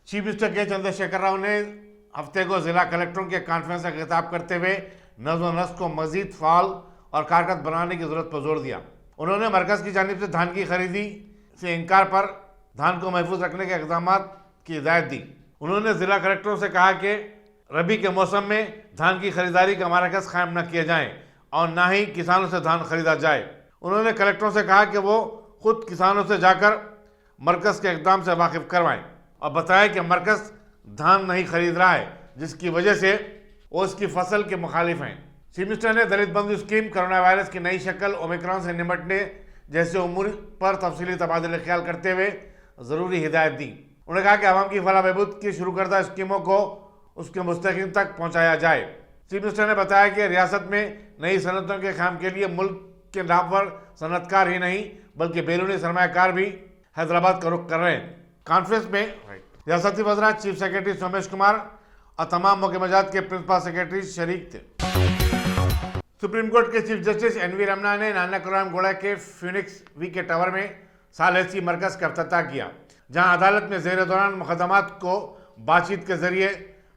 Chief minister के चंद्रशेखर राव ने हफ्ते को जिला कलेक्टरों के कॉन्फ्रेंस से खिताब करते हुए नज़्म व नस्क को मजीद फाल और कारगर बनाने की जरूरत पर जोर दिया। उन्होंने मरकज की जानिब से धान की खरीदी से इनकार पर धान को महफूज रखने के इकदाम की हिदायत दी। उन्होंने जिला कलेक्टरों से कहा कि रबी के मौसम में धान की खरीदारी का मराकज कायम न किए जाएं और न ही किसानों से धान खरीदा जाए। उन्होंने कलेक्टरों से कहा कि वो खुद किसानों से जाकर मरकज के इकदाम से वाकिफ करवाएं और बताया कि मरकज धान नहीं खरीद रहा है, जिसकी वजह से वो इसकी फसल के मुखालिफ हैं। चीफ मिनिस्टर ने दलित बंधु स्कीम, कोरोना वायरस की नई शक्ल, ओमिक्रॉन से निपटने जैसे उमूर पर तफसीली तबादला ख्याल करते हुए ज़रूरी हिदायत दी। उन्होंने कहा कि आवाम की फलाह बहबूद की शुरू करदा स्कीमों को उसके मुस्तकीम तक पहुँचाया जाए। चीफ मिनिस्टर ने बताया कि रियासत में नई सनतों के क़याम के लिए मुल्क के नामवर सनतकार ही नहीं बल्कि बैरूनी सरमायाकार भी हैदराबाद का रुख कर रहे हैं। कॉन्फ्रेंस में रियासती वज़रा, चीफ सेक्रेटरी सोमेश कुमार और तमाम मुकम्मजात के प्रिंसिपल सेक्रेटरी शरीक थे। सुप्रीम कोर्ट के चीफ जस्टिस एनवी रमना ने नानकराम गोड़ा के फिनिक्स वी के टावर में सालसी मरकज का इफ्तिताह किया, जहां अदालत में ज़ेर दौरान मुकदमात को बातचीत के जरिए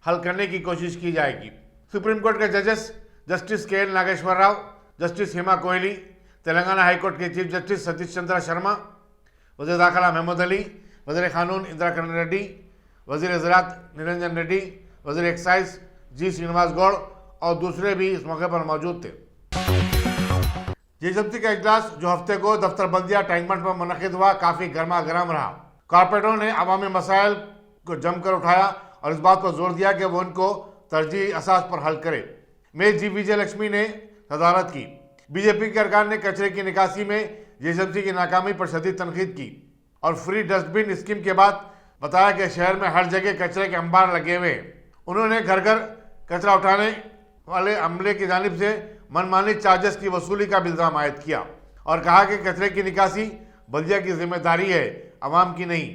हल करने की कोशिश की जाएगी। सुप्रीम कोर्ट के जजेस जस्टिस के L Nageswara Rao, justice Hema Kohli, Telangana high court के चीफ जस्टिस सतीश चंद्र शर्मा, वज़ीर दाखिला महमूद अली, वज़ीर क़ानून इंदिरा किरण रेड्डी, वज़ीर ज़राअत निरंजन रेड्डी, वज़ीर एक्साइज जी श्रीनिवास गौड़ और दूसरे भी इस मौके पर मौजूद थे। जीएसएमसी का इजलास, जो हफ्ते को दफ्तर बल्दिया टैंकबंड पर मुनक़िद हुआ, काफ़ी गर्मा गर्म रहा। कॉरपोरेटरों ने अवामी मसाइल को जमकर उठाया और इस बात पर जोर दिया कि वो उनको तरजीही असास पर हल करे। मेयर जी विजय लक्ष्मी ने सदारत की। बीजेपी की सरकार ने कचरे की निकासी में जीएसएमसी की नाकामी पर शदीद तनकीद की और फ्री डस्टबिन स्कीम के बाद बताया कि शहर में हर जगह कचरे के अंबार लगे हुए हैं। उन्होंने घर घर कचरा उठाने वाले अमले की जानिब से मनमानी चार्जेस की वसूली का भी इल्ज़ाम आयद किया और कहा कि कचरे की निकासी बल्दिया की जिम्मेदारी है, अवाम की नहीं।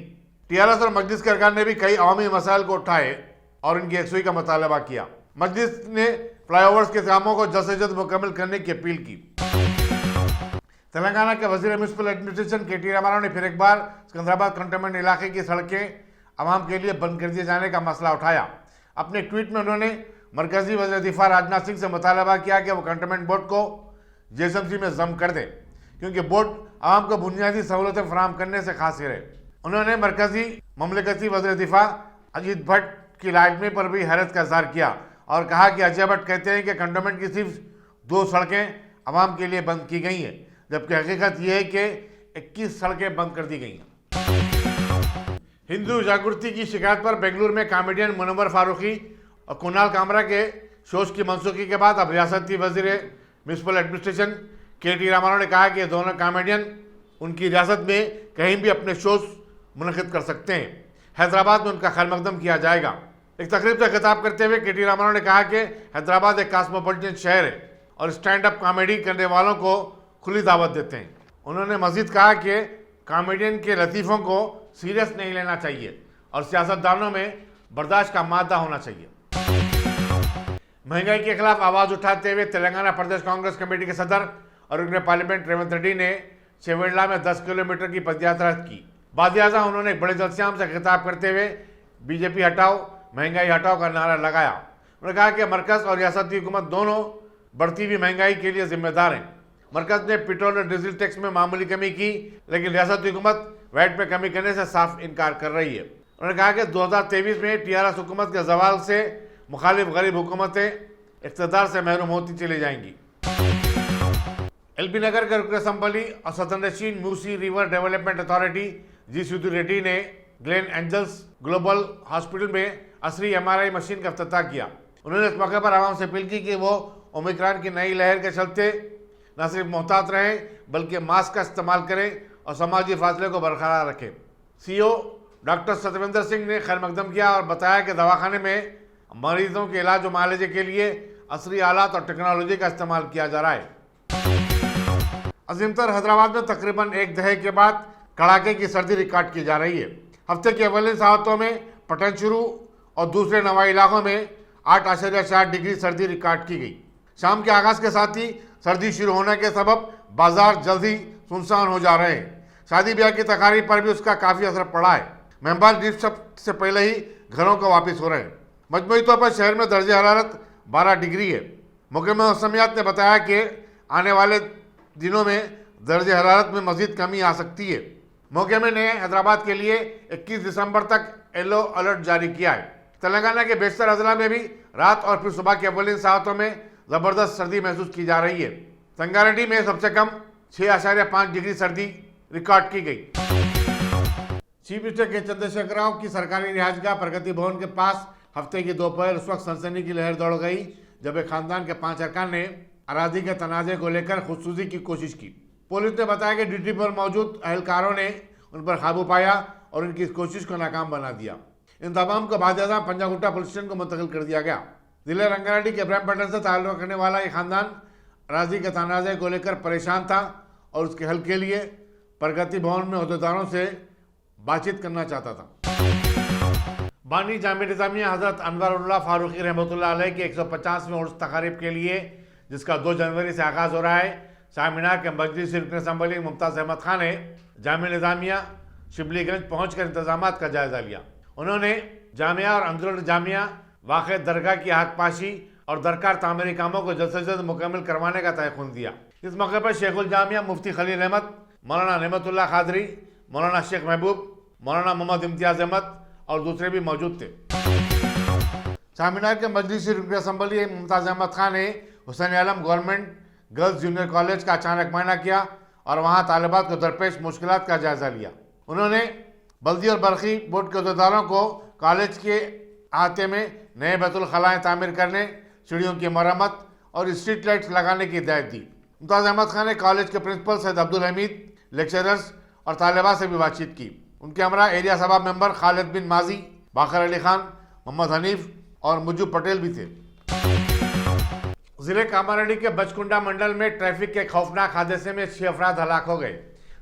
टीआरएस और मजलिस की सरकार ने भी कई अवामी मसाइल को उठाए और इनकी यकसुई का मुतालबा किया। मजलिस ने फ्लाईओवर्स के कामों को जल्द से जल्द मुकम्मल करने की अपील की। तेलंगाना के वजीर म्यूनसिपल एडमिनिस्ट्रेशन के.टी. रामाराव ने फिर एक बार सिकंदराबाद कंटोनमेंट इलाके की सड़कें आवाम के लिए बंद कर दिए जाने का मसला उठाया। अपने ट्वीट में उन्होंने मरकजी वज़ीर दिफा राजनाथ सिंह से मुतालबा किया कि वो कंटोनमेंट बोर्ड को जीएसएमसी में जम कर दें, क्योंकि बोर्ड आवाम को बुनियादी सहूलतें फराहम करने से कासिर है। उन्होंने मरकजी ममलिकती वज़ीर दिफा अजीत भट्ट की लाजमी पर भी हैरत का इजहार किया और कहा कि अजय भट्ट कहते हैं कि कंटोनमेंट की सिर्फ 2 सड़कें आवाम के लिए बंद की गई हैं, जबकि हकीकत यह है कि 21 सड़कें बंद कर दी गई हैं। हिंदू जागृति की शिकायत पर बेंगलुरु में कॉमेडियन मुनव्वर फारूकी और कुणाल कामरा के शोज की मनसूखी के बाद अब रियासती वजीर म्यूनसिपल एडमिनिस्ट्रेशन के.टी. रामाराव ने कहा कि दोनों कॉमेडियन उनकी रियासत में कहीं भी अपने शोज मुनक़िद कर सकते हैं। हैदराबाद में उनका खैर मकदम किया जाएगा। एक तकरीब से खिताब करते हुए के.टी. रामाराव ने कहा कि हैदराबाद एक कॉस्मोपॉलिटन शहर है और स्टैंड अप कॉमेडी करने वालों को खुली दावत देते हैं। उन्होंने मजीद कहा कि कॉमेडियन के लतीफ़ों को सीरियस नहीं लेना चाहिए और सियासतदानों में बर्दाश्त का मादा होना चाहिए। महंगाई के खिलाफ आवाज़ उठाते हुए तेलंगाना प्रदेश कांग्रेस कमेटी के सदर और रुकने पार्लियामेंट रेवंत रेड्डी ने चेवेडला में 10 किलोमीटर की पदयात्रा की। बादियाजा उन्होंने एक बड़े जलसेआम से खिताब करते हुए बीजेपी हटाओ, महंगाई हटाओ का नारा लगाया। उन्होंने कहा कि मरकज और रियासती हुकूमत दोनों बढ़ती हुई महंगाई के लिए जिम्मेदार हैं। मरकज ने पेट्रोल और डीजल टैक्स में मामूली कमी की, लेकिन रियासती हुकूमत वैट में कमी करने से साफ इनकार कर रही है। उन्होंने कहा कि 2023 में टीआरएस हुकूमत के जवाल से मुखालिफ गरीब हुकूमतें इक़्तिदार से महरूम होती चली जाएंगी। एलबी नगर के रुकन असम्बली और सदनशीन मूसी रिवर डेवलपमेंट अथॉरिटी जी सुधीर रेड्डी ने ग्लेन एंजल्स ग्लोबल हॉस्पिटल में असली एमआरआई मशीन का इफ्तिताह किया। उन्होंने इस मौके पर आवाम से अपील की कि वो ओमिक्रॉन की नई लहर के चलते न सिर्फ मोहतात रहें बल्कि मास्क का इस्तेमाल करें और समाजी फासले को बरकरार रखें। सीईओ डॉक्टर सतविंदर सिंह ने खैर मकदम किया और बताया कि दवाखाने में मरीजों के इलाज और मुआलजे के लिए असली आलात और टेक्नोलॉजी का इस्तेमाल किया जा रहा है। अजीमतर हैदराबाद में तकरीबन एक दहाके के बाद कड़ाके की सर्दी रिकॉर्ड की जा रही है। हफ्ते की अवलिन सातों में पटनचेरू और दूसरे नवाई इलाकों में 8.4 डिग्री सर्दी रिकॉर्ड की गई। शाम के आगाज के साथ ही सर्दी शुरू होने के सबब बाजार जल्द ही सुनसान हो जा रहे हैं। शादी ब्याह की तकारीब पर भी उसका काफ़ी असर पड़ा है। मेहमान लीफ से पहले ही घरों को वापस हो रहे हैं। मजमूई तौर पर शहर में दर्ज हरारत 12 डिग्री है। महकमा मौसमियात ने बताया कि आने वाले दिनों में दर्ज हरारत में मजीद कमी आ सकती है। महकमे ने हैदराबाद के लिए 21 दिसंबर तक येलो अलर्ट जारी किया है। तेलंगाना के बेशतर अजला में भी रात और फिर सुबह के अव्वलीन सातों में ज़बरदस्त सर्दी महसूस की जा रही है। संगारेड्डी में सबसे कम 6.5 डिग्री सर्दी रिकॉर्ड की गई। चीफ मिनिस्टर के चंद्रशेखर राव की सरकारी रिहायशगाह प्रगति भवन के पास हफ्ते की दोपहर उस वक्त सनसनी की लहर दौड़ गई जब एक खानदान के 5 अरकान ने अराजी के तनाज़े को लेकर खुदसूसी की कोशिश की। पुलिस ने बताया कि ड्यूटी पर मौजूद अहलकारों ने उन पर काबू पाया और उनकी इस कोशिश को नाकाम बना दिया। इन तमाम को बादशाह पंजागुट्टा पुलिस स्टेशन को मुंतकिल कर दिया गया। जिले रंगारेड्डी के इब्राहिमपट्टनम से ताल्लुक़ रखने वाला ये खानदान अराजी के तनाज़े को लेकर परेशान था और उसके हल के लिए प्रगति भवन में अहदेदारों से बातचीत करना चाहता था। बानी जामिया निज़ामिया हज़रत अनवरुल्लाह फारूकी रहमतुल्लाह अलैह के 150वें उर्स तकारीब के लिए, जिसका 2 जनवरी से आगाज़ हो रहा है, शाहमीनार के मजलिस रुकन असम्बली मुमताज़ अहमद खान ने जामिया निज़ामिया शिबलीगंज पहुँचकर इंतजाम का जायज़ा लिया। उन्होंने जामिया और अंदरुल जामिया वाक़ दरगाह की आगपाशी और दरकार तामीरी कामों को जल्द से जल्द मुकम्मल करवाने का तयक़ुन दिया। इस मौके पर शेखुल जामिया मुफ्ती खलील अहमद, मौलाना नेमतुल्लाह कादरी, मौलाना शेख महबूब, मौलाना मोहम्मद इम्तियाज़ अहमद और दूसरे भी मौजूद थे। शाहमीनार के मजलिस रुकन असम्बली मुमताज़ अहमद खान ने हुसैन आलम गवर्नमेंट गर्ल्स जूनियर कॉलेज का अचानक मायना किया और वहाँ तालिबात को दरपेश मुश्किलात का जायज़ा लिया। उन्होंने बल्दी और बरखी बोर्ड के अहदेदारों को कॉलेज के अहाते में नए बैतुल खलाएँ तामीर करने, सीढ़ियों की मरम्मत और स्ट्रीट लाइट्स लगाने की हिदायत दी। मुमताज़ अहमद खान ने कॉलेज के प्रिंसिपल सैयद अब्दुल हमीद, लेक्चरर्स और तालिबात से भी बातचीत की। उनके हमरा एरिया सभा मेंबर खालिद बिन माजी, बाकर अली खान, मोहम्मद हनीफ और मुज्जू पटेल भी थे। जिले कामारेड्डी के बचकुंडा मंडल में ट्रैफिक के खौफनाक हादसे में 6 अफराद हलाक हो गए।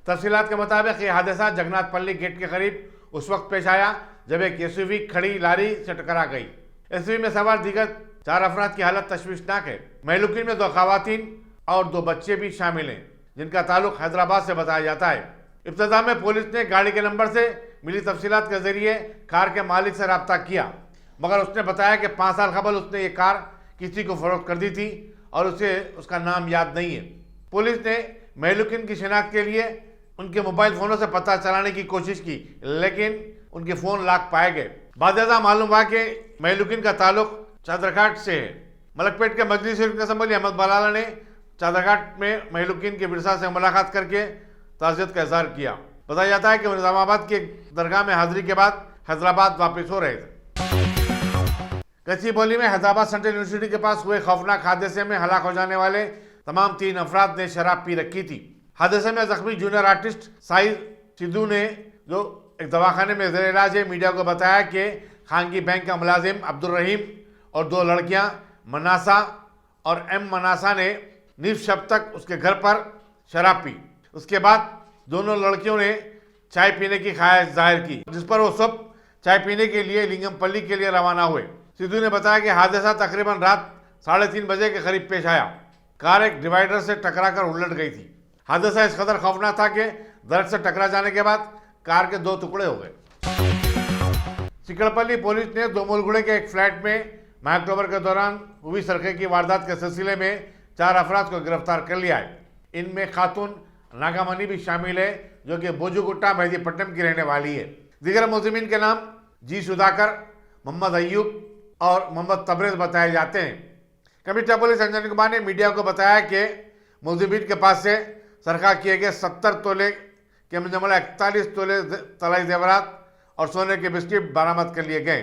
तफसीलात के मुताबिक यह हादसा जगन्नाथपल्ली गेट के करीब उस वक्त पेश आया जब एक एसयूवी खड़ी लारी से टकरा गई। एसयूवी में सवार दीगर 4 अफराद की हालत तशवीशनाक है। महलुकीन में 2 खवातीन और 2 बच्चे भी शामिल हैं, जिनका ताल्लुक हैदराबाद से बताया जाता है। इब्तिदा में पुलिस ने गाड़ी के नंबर से मिली तफसीलात के जरिए कार के मालिक से रब्ता किया, मगर उसने बताया कि 5 साल कबल उसने ये कार किसी को फरोख्त कर दी थी और उसे उसका नाम याद नहीं है। पुलिस ने महलुकीन की शिनाख्त के लिए उनके मोबाइल फ़ोनों से पता चलाने की कोशिश की, लेकिन उनके फ़ोन लॉक पाए गए। बादशाह मालूम हुआ कि महलुकीन का ताल्लुक चादरघाट से है। मलकपेट के मजलिस रुकन असम्बली अहमद बलाला ने चादरघाट में महलुकीन के विरसा से मुलाकात करके ताज़ियत का इज़हार किया। बताया जाता है कि वो निज़ामाबाद के दरगाह में हाजिरी के बाद हैदराबाद वापस हो रहे थे। गच्चीबौली में हैदराबाद सेंट्रल यूनिवर्सिटी के पास हुए खौफनाक हादसे में हलाक हो जाने वाले तमाम 3 अफराद ने शराब पी रखी थी। हादसे में जख्मी जूनियर आर्टिस्ट साहिद सिद्धू ने, जो एक दवाखाने में ज़ेर इलाज है, मीडिया को बताया कि खानगी बैंक का मुलाजिम अब्दुल रहीम और 2 लड़कियां मनासा और एम मनासा ने निफ शब तक उसके घर पर शराब पी। उसके बाद दोनों लड़कियों ने चाय पीने की ख्वाहिश जाहिर की, जिस पर वो सब चाय पीने के लिए लिंगमपल्ली के लिए रवाना हुए। सिद्धू ने बताया कि हादसा तकरीबन रात 3:30 बजे के करीब पेश आया। कार एक डिवाइडर से टकराकर उलट गई थी। हादसा इस कदर खौफनाक था कि दरख्त से टकरा जाने के बाद कार के 2 टुकड़े हो गए। चिकड़पल्ली पुलिस ने दोमुलगुड़े के एक फ्लैट में माह अक्टूबर के दौरान हुई सरखे की वारदात के सिलसिले में 4 अफराद को गिरफ्तार कर लिया है। इनमें खातून नागामनी भी शामिल है, जो कि बोजूगुट्टा मेहदीपट्टनम की रहने वाली है। दीगर मुलजिमीन के नाम जी सुधाकर, मोहम्मद अयूब और मोहम्मद तबरेज बताए जाते हैं। कमिश्नर पुलिस अंजनी कुमार ने मीडिया को बताया कि मुलजिमीन के पास से सरखा किए गए 70 तोले के मुजमला 41 तोले तलाई जेवरात और सोने के बिस्किट बरामद कर लिए गए।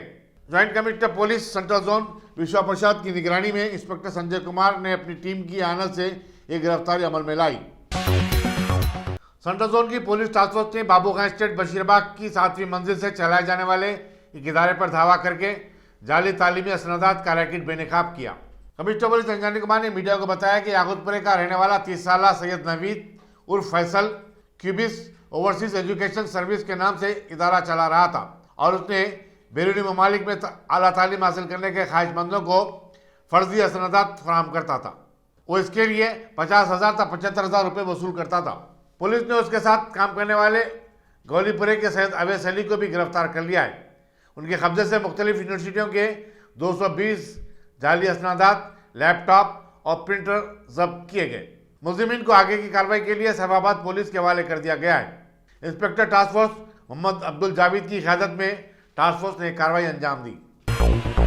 Joint commissioner police central zone विश्वा प्रसाद की निगरानी में इंस्पेक्टर संजय कुमार ने अपनी टीम की आनत से ये गिरफ्तारी अमल में लाई। सेंट्रल जोन की पुलिस टास्क फोर्स ने बाबू खान स्टेट बशीरबाग की 7वीं मंजिल से चलाए जाने वाले एक इदारे पर धावा करके जाली तालीमी असनादात का रैकेट बेनकाब किया। कमिश्नर पुलिस अंजनी कुमार ने मीडिया को बताया कि याकूतपुरे का रहने वाला 30 साल सैयद नवीद उर्फ फैसल क्यूबिस ओवरसीज एजुकेशन सर्विस के नाम से इदारा चला रहा था और उसने बैरूनी ममालिक में आला तालीम हासिल करने के ख्वाहिशमंदों को फर्जी असनादात फराहम करता था। वो इसके लिए 50,000 तक 75,000 रुपये वसूल करता था। पुलिस ने उसके साथ काम करने वाले गौलीपुरे के सैयद अवैस अली को भी गिरफ्तार कर लिया है। उनके कब्जे से मुख्तलिफ यूनिवर्सिटियों के 220 जाली असनादात, लैपटॉप और प्रिंटर जब्त किए गए। मुलजिमीन को आगे की कार्रवाई के लिए सैफाबाद पुलिस के हवाले कर दिया गया है। Inspector task force Mohammed Abdul Javed की क़यादत में टास्क फोर्स ने कार्रवाई अंजाम दी।